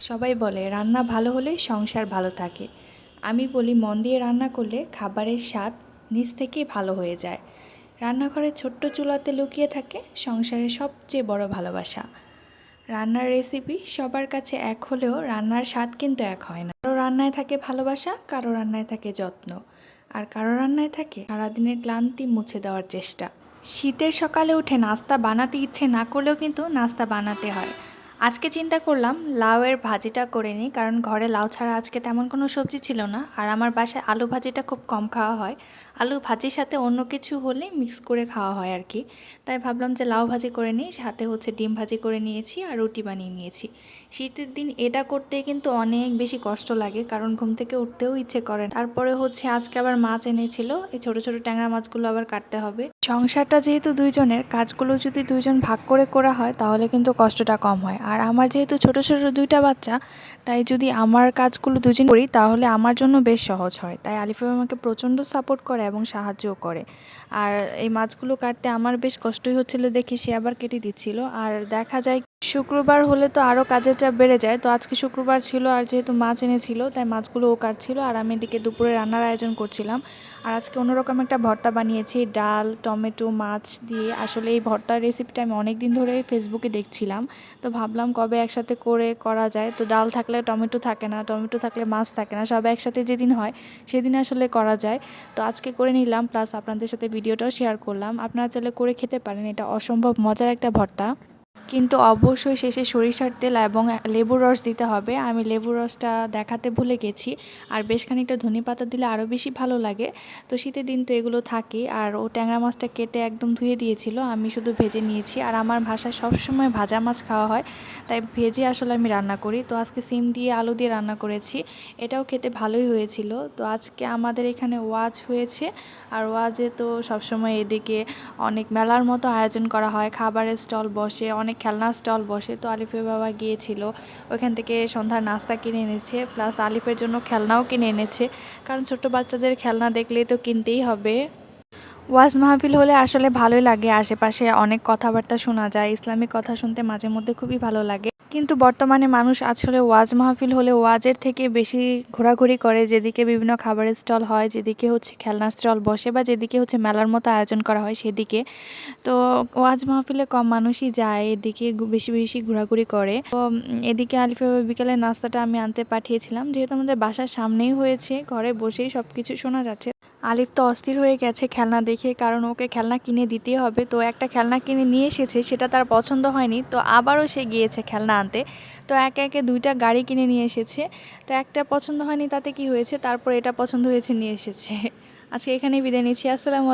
সবাই বলে রান্না ভালো হলে সংসার ভালো থাকে। আমি বলি মন দিয়ে রান্না করলে খাবারের স্বাদ নিজ থেকেই ভালো হয়ে যায়। রান্নাঘরের ছোট্ট চুলাতে লুকিয়ে থাকে সংসারের সবচেয়ে বড় ভালোবাসা। রান্নার রেসিপি সবার কাছে এক হলেও রান্নার স্বাদ কিন্তু এক হয় না। কারো রান্নায় থাকে ভালোবাসা, কারো রান্নায় থাকে যত্ন, আর কারো রান্নায় থাকে সারাদিনের ক্লান্তি মুছে দেওয়ার চেষ্টা। শীতের সকালে উঠে নাস্তা বানাতে ইচ্ছে না করলেও কিন্তু নাস্তা বানাতে হয়। আজকে চিন্তা করলাম লাউয়ের ভাজিটা করে নিই, কারণ ঘরে লাউ ছাড়া আজকে তেমন কোনো সবজি ছিল না, আর আমার বাসায় আলু ভাজিটা খুব কম খাওয়া হয়। আলু ভাজির সাথে অন্য কিছু হলে মিক্স করে খাওয়া হয় আর কি। তাই ভাবলাম যে লাউ ভাজি করে নিই, সাথে ডিম ভাজি করে নিয়েছি আর রুটি বানিয়ে নিয়েছি। শীতের দিন এটা করতে কিন্তু অনেক বেশি কষ্ট লাগে, কারণ ঘুম থেকে উঠতেও ইচ্ছে করে না। তারপরে আজকে আবার মাছ এনেছিল, এই ছোট ছোট ট্যাংরা মাছগুলো আবার কাটতে হবে। সংসারটা যেহেতু দুইজনের, কাজগুলো যদি দুইজন ভাগ করে করা হয় তাহলে কিন্তু কষ্টটা কম হয়। আর আমার যেহেতু ছোট ছোট দুইটা বাচ্চা, তাই যদি আমার কাজগুলো দুজন করি তাহলে আমার জন্য বেশ সহজ হয়। তাই আলিফা আমাকে প্রচণ্ড সাপোর্ট করে এবং সাহায্যও করে। আর এই মাছগুলো কাটতে আমার বেশ কষ্টই হচ্ছিল দেখে সে আবার কেটে দিচ্ছিল। আর দেখা যায় শুক্রবার হলে তো আরও কাজের চাপ বেড়ে যায়। তো আজকে শুক্রবার ছিল, আর যেহেতু মাছ এনেছিল তাই মাছগুলো ও কাটছিল, আর আমি এদিকে দুপুরে রান্নার আয়োজন করছিলাম। আর আজকে অন্যরকম একটা ভর্তা বানিয়েছি, ডাল টমেটো মাছ দিয়ে। আসলে এই ভর্তার রেসিপিটা আমি অনেক দিন ধরে ফেসবুকে দেখছিলাম, তো ভাবলাম কবে একসাথে করা যায়। তো ডাল থাকলে টমেটো থাকে না, টমেটো থাকলে মাছ থাকে না, সব একসাথে যেদিন হয় সেদিন আসলে করা যায়। তো আজকে করে নিলাম, প্লাস আপনাদের সাথে ভিডিওটাও শেয়ার করলাম। আপনারা চাইলে করে খেতে পারেন, এটা অসম্ভব মজার একটা ভর্তা। কিন্তু অবশ্যই শেষে সরিষার তেল এবং লেবুর রস দিতে হবে। আমি লেবুর রসটা দেখাতে ভুলে গেছি, আর বেশ খানিকটা ধনেপাতা দিলে আরও বেশি ভালো লাগে। তো শীতের দিন তো এগুলো থাকে। আর ও ট্যাংরা মাছটা কেটে একদম ধুয়ে দিয়েছিল, আমি শুধু ভেজে নিয়েছি। আর আমার ভাষায় সবসময় ভাজা মাছ খাওয়া হয়, তাই ভেজে আসলে আমি রান্না করি। তো আজকে সিম দিয়ে আলু দিয়ে রান্না করেছি, এটাও খেতে ভালোই হয়েছিল। তো আজকে আমাদের এখানে ওয়াজ হয়েছে, আর ওয়াজে তো সবসময় এদিকে অনেক মেলার মতো আয়োজন করা হয়, খাবারের স্টল বসে, অনেক খেলনার স্টল বসে। তো আলিফের বাবা গিয়েছিল, ওইখান থেকে সন্ধ্যার নাস্তা কিনে এনেছে, প্লাস আলিফের জন্য খেলনাও কিনে এনেছে, কারণ ছোট বাচ্চাদের খেলনা দেখলেই তো কিনতেই হবে। ওয়াজ মাহফিল হলে আসলে ভালোই লাগে, আশেপাশে অনেক কথাবার্তা শোনা যায়, ইসলামিক কথা শুনতে মাঝে মধ্যে খুবই ভালো লাগে। কিন্তু বর্তমানে মানুষ আসলে ওয়াজ মাহফিল হলে ওয়াজের থেকে বেশি ঘোরাঘুরি করে, যেদিকে বিভিন্ন খাবারের স্টল হয়, যেদিকে খেলনার স্টল বসে, বা যেদিকে মেলার মতো আয়োজন করা হয় সেদিকে। তো ওয়াজ মাহফিলে কম মানুষই যায়, এদিকে বেশি বেশি ঘোরাঘুরি করে। তো এদিকে আলিফা বিকেলের নাস্তাটা আমি আনতে পাঠিয়েছিলাম, যেহেতু আমাদের বাসার সামনেই হয়েছে, ঘরে বসেই সব কিছু শোনা যাচ্ছে। আলিফ তো অস্থির হয়ে গেছে খেলনা দেখে, কারণ ওকে খেলনা কিনে দিতেই হবে। তো একটা খেলনা কিনে নিয়ে এসেছে, সেটা তার পছন্দ হয়নি, তো আবারও সে গিয়েছে খেলনা আনতে। তো একে একে দুইটা গাড়ি কিনে নিয়ে এসেছে। তো একটা পছন্দ হয়নি তাতে কি হয়েছে, তারপর এটা পছন্দ হয়েছে নিয়ে এসেছে। আজকে এখানেই বিদায় নিচ্ছি, আসসালামু আলাইকুম।